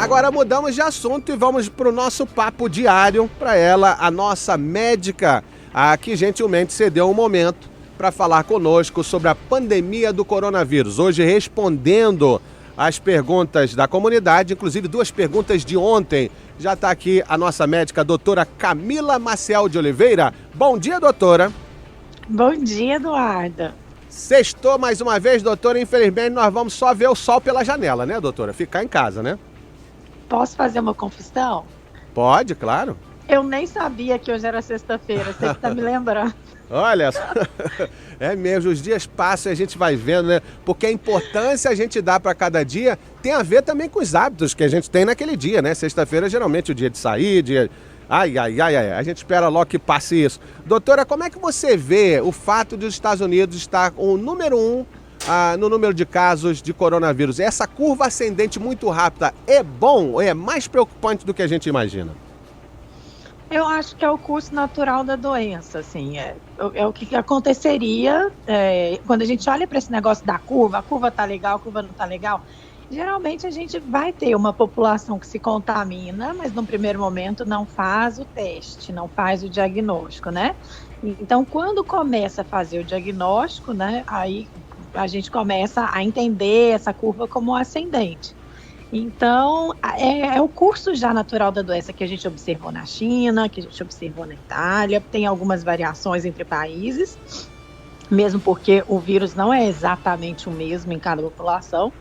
Agora mudamos de assunto e vamos para o nosso papo diário para ela, a nossa médica, a que gentilmente cedeu um momento para falar conosco sobre a pandemia do coronavírus. Hoje respondendo as perguntas da comunidade, inclusive 2 perguntas de ontem. Já está aqui a nossa médica, a doutora Camila Maciel de Oliveira. Bom dia, doutora. Bom dia, Eduarda. Sextou mais uma vez, doutora. Infelizmente, nós vamos só ver o sol pela janela, né, doutora? Ficar em casa, né? Posso fazer uma confissão? Pode, claro. Eu nem sabia que hoje era sexta-feira, você está me lembrando. Olha, é mesmo, os dias passam e a gente vai vendo, né? Porque a importância a gente dá para cada dia tem a ver também com os hábitos que a gente tem naquele dia, né? Sexta-feira, geralmente, o dia de sair, dia... Ai, a gente espera logo que passe isso. Doutora, como é que você vê o fato de os Estados Unidos estar o número 1 no número de casos de coronavírus? Essa curva ascendente muito rápida é bom ou é mais preocupante do que a gente imagina? Eu acho que é o curso natural da doença, assim, é o que aconteceria quando a gente olha para esse negócio da curva, a curva tá legal, a curva não tá legal. Geralmente a gente vai ter uma população que se contamina, mas no primeiro momento não faz o teste, não faz o diagnóstico, né? Então, quando começa a fazer o diagnóstico, né, aí a gente começa a entender essa curva como ascendente. Então, é o curso já natural da doença que a gente observou na China, que a gente observou na Itália, tem algumas variações entre países, mesmo porque o vírus não é exatamente o mesmo em cada população,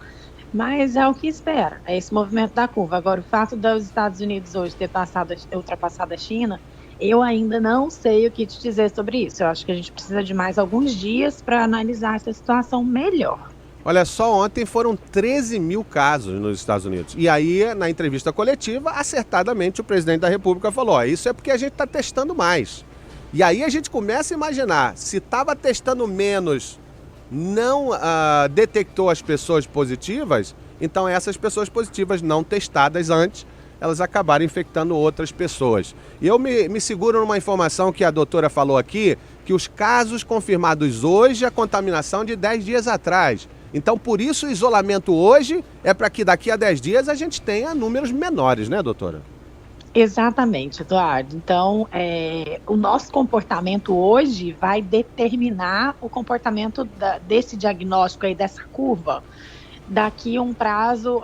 mas é o que espera, é esse movimento da curva. Agora, o fato dos Estados Unidos hoje ter ultrapassado a China, eu ainda não sei o que te dizer sobre isso. Eu acho que a gente precisa de mais alguns dias para analisar essa situação melhor. Olha só, ontem foram 13 mil casos nos Estados Unidos. E aí, na entrevista coletiva, acertadamente o presidente da República falou, isso é porque a gente está testando mais. E aí a gente começa a imaginar, se estava testando menos, não detectou as pessoas positivas, então essas pessoas positivas não testadas antes, elas acabaram infectando outras pessoas. E eu me seguro numa informação que a doutora falou aqui, que os casos confirmados hoje, a contaminação de 10 dias atrás. Então, por isso, o isolamento hoje é para que daqui a 10 dias a gente tenha números menores, né, doutora? Exatamente, Eduardo. Então, o nosso comportamento hoje vai determinar o comportamento desse diagnóstico aí, dessa curva. Daqui a um prazo,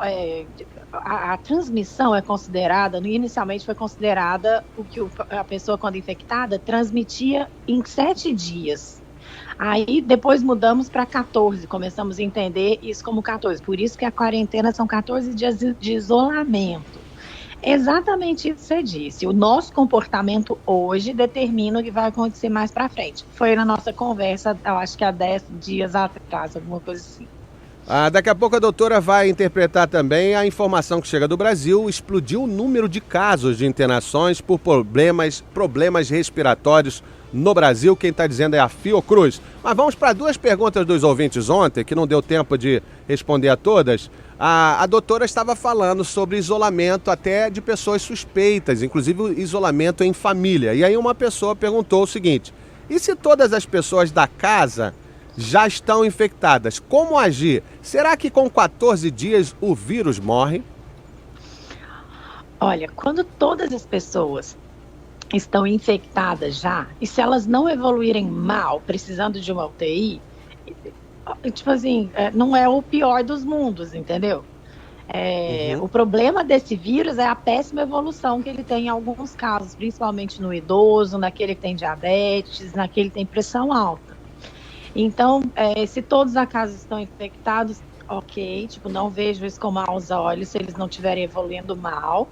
a transmissão é considerada, inicialmente foi considerada o que a pessoa, quando infectada, transmitia em 7 dias. Aí depois mudamos para 14, começamos a entender isso como 14. Por isso que a quarentena são 14 dias de isolamento. Exatamente isso que você disse. O nosso comportamento hoje determina o que vai acontecer mais para frente. Foi na nossa conversa, eu acho que há 10 dias atrás, alguma coisa assim. Daqui a pouco a doutora vai interpretar também a informação que chega do Brasil. Explodiu o número de casos de internações por problemas respiratórios no Brasil. Quem está dizendo é a Fiocruz. Mas vamos para 2 perguntas dos ouvintes ontem, que não deu tempo de responder a todas. A doutora estava falando sobre isolamento até de pessoas suspeitas, inclusive isolamento em família. E aí uma pessoa perguntou o seguinte, e se todas as pessoas da casa já estão infectadas, como agir? Será que com 14 dias o vírus morre? Olha, quando todas as pessoas estão infectadas já, e se elas não evoluírem mal, precisando de uma UTI, tipo assim, não é o pior dos mundos, entendeu? O problema desse vírus é a péssima evolução que ele tem em alguns casos, principalmente no idoso, naquele que tem diabetes, naquele que tem pressão alta. Então, se todos os casos estão infectados, ok, não vejo isso com maus olhos se eles não estiverem evoluindo mal.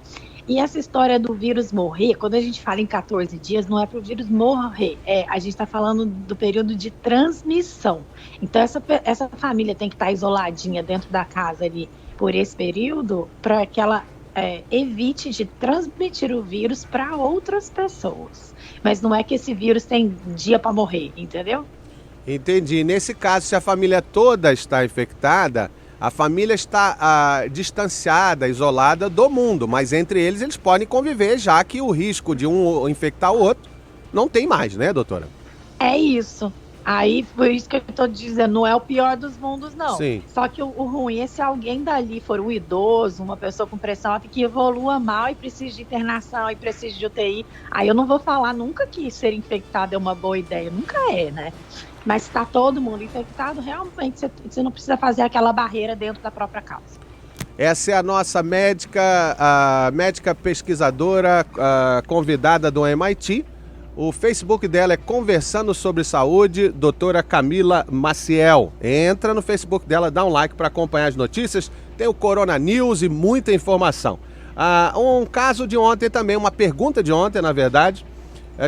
E essa história do vírus morrer, quando a gente fala em 14 dias, não é para o vírus morrer, a gente está falando do período de transmissão. Então, essa família tem que estar isoladinha dentro da casa ali por esse período para que ela evite de transmitir o vírus para outras pessoas. Mas não é que esse vírus tem dia para morrer, entendeu? Entendi. Nesse caso, se a família toda está infectada, a família está distanciada, isolada do mundo, mas entre eles podem conviver, já que o risco de um infectar o outro não tem mais, né, doutora? É isso. Aí, por isso que eu tô dizendo, não é o pior dos mundos, não. Sim. Só que o ruim é se alguém dali for um idoso, uma pessoa com pressão alta que evolua mal e precisa de internação e precisa de UTI. Aí eu não vou falar nunca que ser infectado é uma boa ideia. Nunca é, né? Mas se tá todo mundo infectado, realmente você não precisa fazer aquela barreira dentro da própria casa. Essa é a nossa médica, a médica pesquisadora, convidada do MIT. O Facebook dela é Conversando sobre Saúde, doutora Camila Maciel. Entra no Facebook dela, dá um like para acompanhar as notícias. Tem o Corona News e muita informação. Um caso de ontem também, uma pergunta de ontem, na verdade,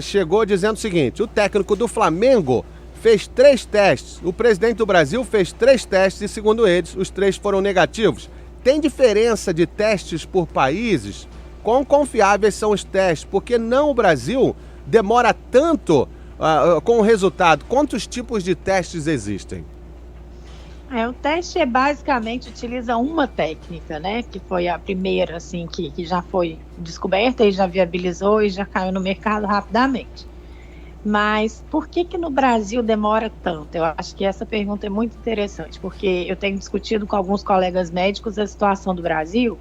chegou dizendo o seguinte: o técnico do Flamengo fez 3 testes. O presidente do Brasil fez 3 testes e, segundo eles, os 3 foram negativos. Tem diferença de testes por países? Quão confiáveis são os testes? Porque não o Brasil demora tanto com o resultado? Quantos tipos de testes existem? O teste basicamente utiliza uma técnica, né? Que foi a primeira, assim, que já foi descoberta e já viabilizou e já caiu no mercado rapidamente. Mas por que no Brasil demora tanto? Eu acho que essa pergunta é muito interessante, porque eu tenho discutido com alguns colegas médicos a situação do Brasil.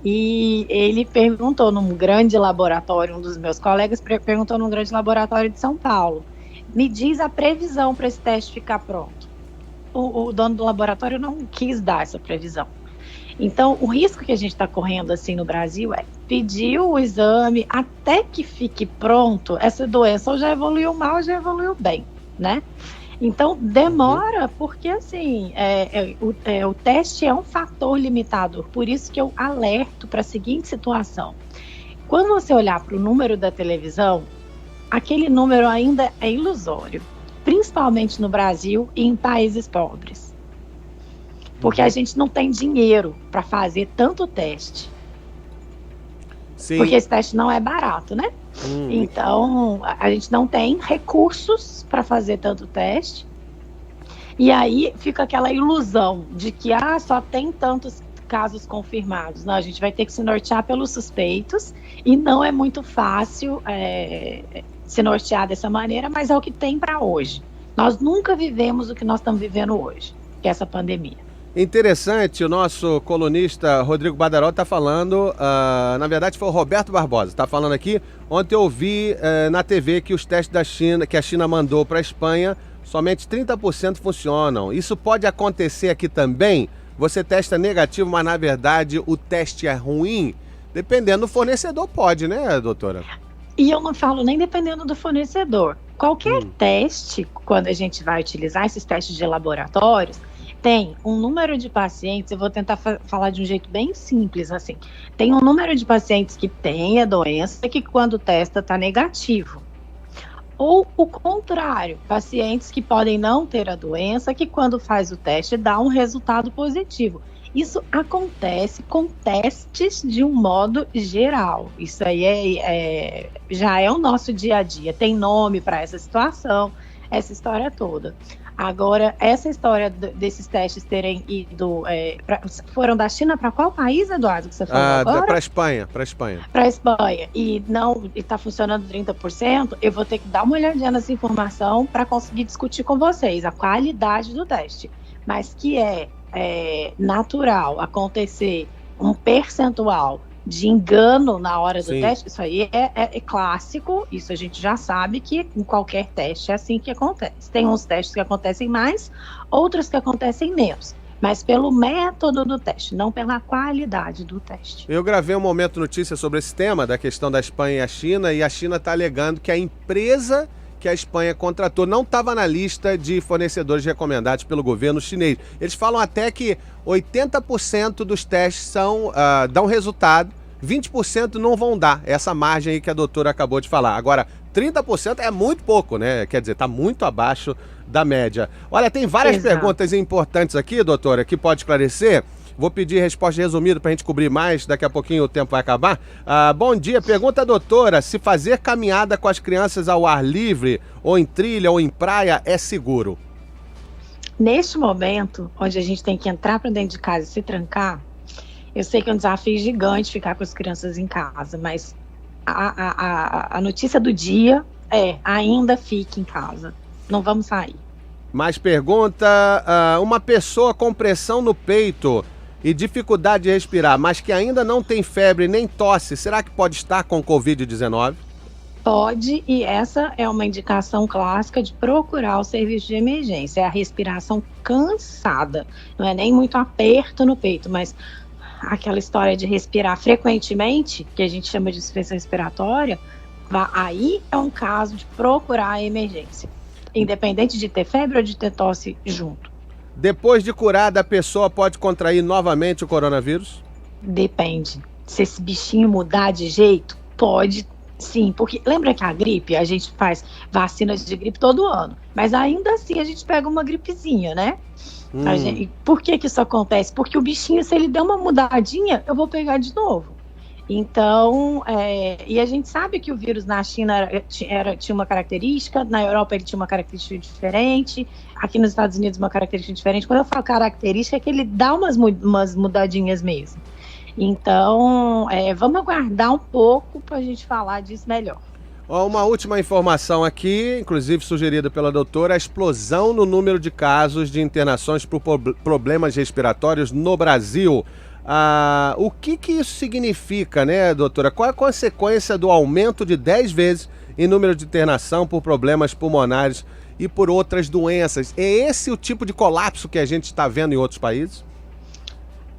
E ele perguntou num grande laboratório, um dos meus colegas perguntou num grande laboratório de São Paulo: me diz a previsão para esse teste ficar pronto. O dono do laboratório não quis dar essa previsão. Então, o risco que a gente está correndo assim no Brasil é pedir o exame até que fique pronto. Essa doença ou já evoluiu mal ou já evoluiu bem, né? Então, demora porque, assim, o teste é um fator limitador. Por isso que eu alerto para a seguinte situação. Quando você olhar para o número da televisão, aquele número ainda é ilusório, principalmente no Brasil e em países pobres. Porque a gente não tem dinheiro para fazer tanto teste. Sim. Porque esse teste não é barato, né? Então, a gente não tem recursos para fazer tanto teste. E aí fica aquela ilusão de que só tem tantos casos confirmados. Não, a gente vai ter que se nortear pelos suspeitos. E não é muito fácil se nortear dessa maneira, mas é o que tem para hoje. Nós nunca vivemos o que nós estamos vivendo hoje, que é essa pandemia. Interessante, o nosso colunista Rodrigo Badaró está falando, na verdade foi o Roberto Barbosa, está falando aqui. Ontem eu ouvi na TV que os testes da China, que a China mandou para a Espanha, somente 30% funcionam. Isso pode acontecer aqui também? Você testa negativo, mas na verdade o teste é ruim? Dependendo do fornecedor pode, né, doutora? E eu não falo nem dependendo do fornecedor. Qualquer teste, quando a gente vai utilizar esses testes de laboratórios, tem um número de pacientes, eu vou tentar falar de um jeito bem simples, assim. Tem um número de pacientes que tem a doença e que quando testa está negativo. Ou o contrário, pacientes que podem não ter a doença, que quando faz o teste dá um resultado positivo. Isso acontece com testes de um modo geral. Isso aí já é o nosso dia a dia. Tem nome para essa situação, essa história toda. Agora, essa história desses testes terem ido... foram da China para qual país, Eduardo, que você falou agora? Para a Espanha. Para a Espanha. E está funcionando 30%, eu vou ter que dar uma olhadinha nessa informação para conseguir discutir com vocês a qualidade do teste. Mas que é natural acontecer um percentual de engano na hora do teste, isso aí é clássico, isso a gente já sabe que em qualquer teste é assim que acontece. Tem uns testes que acontecem mais, outros que acontecem menos, mas pelo método do teste, não pela qualidade do teste. Eu gravei um Momento Notícia sobre esse tema, da questão da Espanha e a China está alegando que a empresa que a Espanha contratou não estava na lista de fornecedores recomendados pelo governo chinês. Eles falam até que 80% dos testes dão resultado, 20% não vão dar, essa margem aí que a doutora acabou de falar. Agora, 30% é muito pouco, né? Quer dizer, está muito abaixo da média. Olha, tem várias perguntas importantes aqui, doutora, que pode esclarecer. Vou pedir resposta resumida para a gente cobrir mais, daqui a pouquinho o tempo vai acabar. Bom dia, pergunta a doutora, se fazer caminhada com as crianças ao ar livre, ou em trilha, ou em praia, é seguro? Neste momento, onde a gente tem que entrar para dentro de casa e se trancar, eu sei que é um desafio gigante ficar com as crianças em casa, mas a notícia do dia ainda fique em casa. Não vamos sair. Mais pergunta, uma pessoa com pressão no peito e dificuldade de respirar, mas que ainda não tem febre nem tosse, será que pode estar com Covid-19? Pode, e essa é uma indicação clássica de procurar o serviço de emergência. É a respiração cansada, não é nem muito aperto no peito, mas aquela história de respirar frequentemente, que a gente chama de insuficiência respiratória, aí é um caso de procurar a emergência, independente de ter febre ou de ter tosse junto. Depois de curada, a pessoa pode contrair novamente o coronavírus? Depende. Se esse bichinho mudar de jeito, pode sim, porque lembra que a gripe, a gente faz vacinas de gripe todo ano, mas ainda assim a gente pega uma gripezinha, né? Por que isso acontece? Porque o bichinho, se ele der uma mudadinha, eu vou pegar de novo. Então, e a gente sabe que o vírus na China tinha uma característica, na Europa ele tinha uma característica diferente, aqui nos Estados Unidos uma característica diferente. Quando eu falo característica, é que ele dá umas mudadinhas mesmo. Então, vamos aguardar um pouco para a gente falar disso melhor. Uma última informação aqui, inclusive sugerida pela doutora, a explosão no número de casos de internações por problemas respiratórios no Brasil. O que isso significa, né, doutora? Qual é a consequência do aumento de 10 vezes em número de internação por problemas pulmonares e por outras doenças? É esse o tipo de colapso que a gente está vendo em outros países?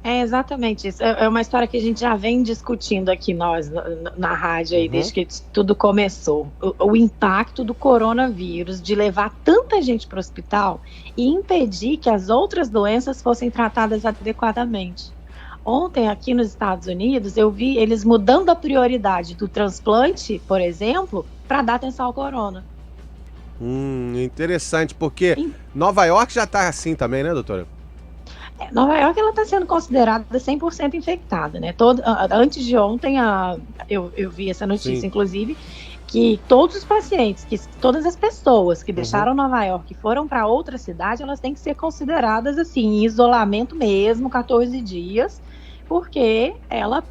É exatamente isso. É uma história que a gente já vem discutindo aqui nós na rádio aí, desde que tudo começou. O impacto do coronavírus de levar tanta gente para o hospital e impedir que as outras doenças fossem tratadas adequadamente. Ontem, aqui nos Estados Unidos, eu vi eles mudando a prioridade do transplante, por exemplo, para dar atenção ao corona. Interessante, porque Nova York já está assim também, né, doutora? Nova York ela está sendo considerada 100% infectada, né? Antes de ontem, eu vi essa notícia, sim, inclusive, que todos os pacientes, todas as pessoas que deixaram Nova York e foram para outra cidade, elas têm que ser consideradas assim, em isolamento mesmo, 14 dias, porque ela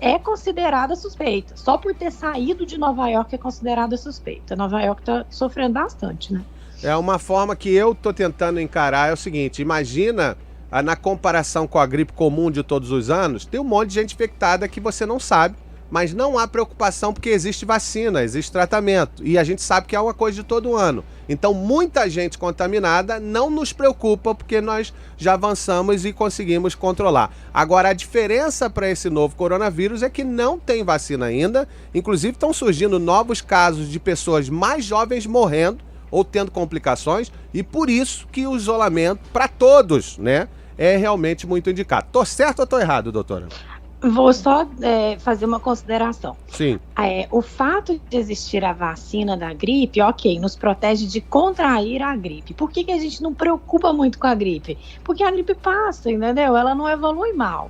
é considerada suspeita. Só por ter saído de Nova York é considerada suspeita. Nova York está sofrendo bastante, né? É uma forma que eu estou tentando encarar, é o seguinte, imagina, na comparação com a gripe comum de todos os anos, tem um monte de gente infectada que você não sabe, mas não há preocupação porque existe vacina, existe tratamento, e a gente sabe que é uma coisa de todo ano. Então, muita gente contaminada não nos preocupa porque nós já avançamos e conseguimos controlar. Agora, a diferença para esse novo coronavírus é que não tem vacina ainda, inclusive estão surgindo novos casos de pessoas mais jovens morrendo ou tendo complicações, e por isso que o isolamento para todos, né, é realmente muito indicado. Tô certo ou tô errado, doutora? Vou só fazer uma consideração. Sim. O fato de existir a vacina da gripe, ok, nos protege de contrair a gripe. Por que a gente não preocupa muito com a gripe? Porque a gripe passa, entendeu? Ela não evolui mal.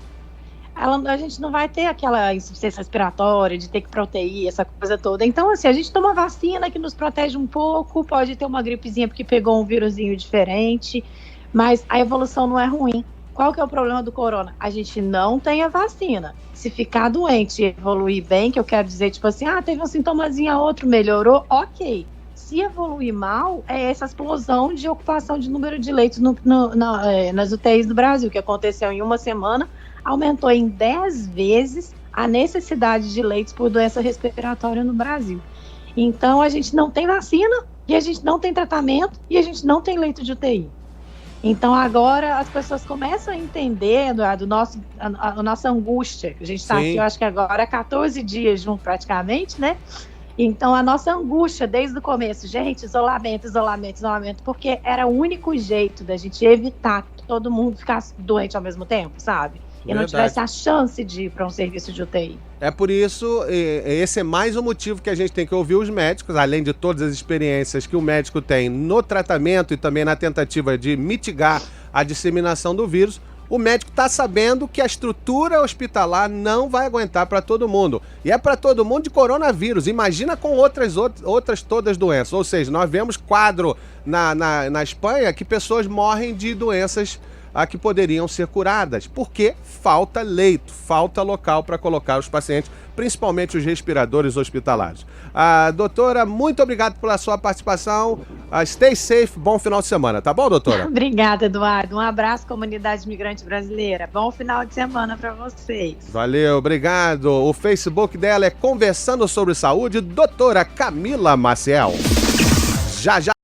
A gente não vai ter aquela insuficiência respiratória, de ter que proteir, essa coisa toda. Então, assim, a gente toma vacina que nos protege um pouco, pode ter uma gripezinha porque pegou um vírusinho diferente, mas a evolução não é ruim. Qual que é o problema do corona? A gente não tem a vacina. Se ficar doente e evoluir bem, que eu quero dizer, tipo assim, teve um sintomazinho, outro melhorou, ok. Se evoluir mal, é essa explosão de ocupação de número de leitos nas UTIs do Brasil, que aconteceu em uma semana, aumentou em 10 vezes a necessidade de leitos por doença respiratória no Brasil. Então, a gente não tem vacina, e a gente não tem tratamento, e a gente não tem leito de UTI. Então, agora as pessoas começam a entender, Eduardo, a nossa angústia. A gente está aqui, eu acho que agora há 14 dias junto praticamente, né? Então, a nossa angústia desde o começo, gente, isolamento, porque era o único jeito da gente evitar que todo mundo ficasse doente ao mesmo tempo, sabe? E não tivesse a chance de ir para um serviço de UTI. É por isso, esse é mais um motivo que a gente tem que ouvir os médicos, além de todas as experiências que o médico tem no tratamento e também na tentativa de mitigar a disseminação do vírus. O médico está sabendo que a estrutura hospitalar não vai aguentar para todo mundo. E é para todo mundo de coronavírus. Imagina com outras todas doenças. Ou seja, nós vemos quadro na Espanha que pessoas morrem de doenças que poderiam ser curadas, porque falta leito, falta local para colocar os pacientes principalmente os respiradores hospitalares. Doutora, muito obrigado pela sua participação. Stay safe, bom final de semana, tá bom, doutora? Obrigada, Eduardo. Um abraço, comunidade imigrante brasileira. Bom final de semana para vocês. Valeu, obrigado. O Facebook dela é Conversando sobre Saúde, doutora Camila Maciel. Já, já.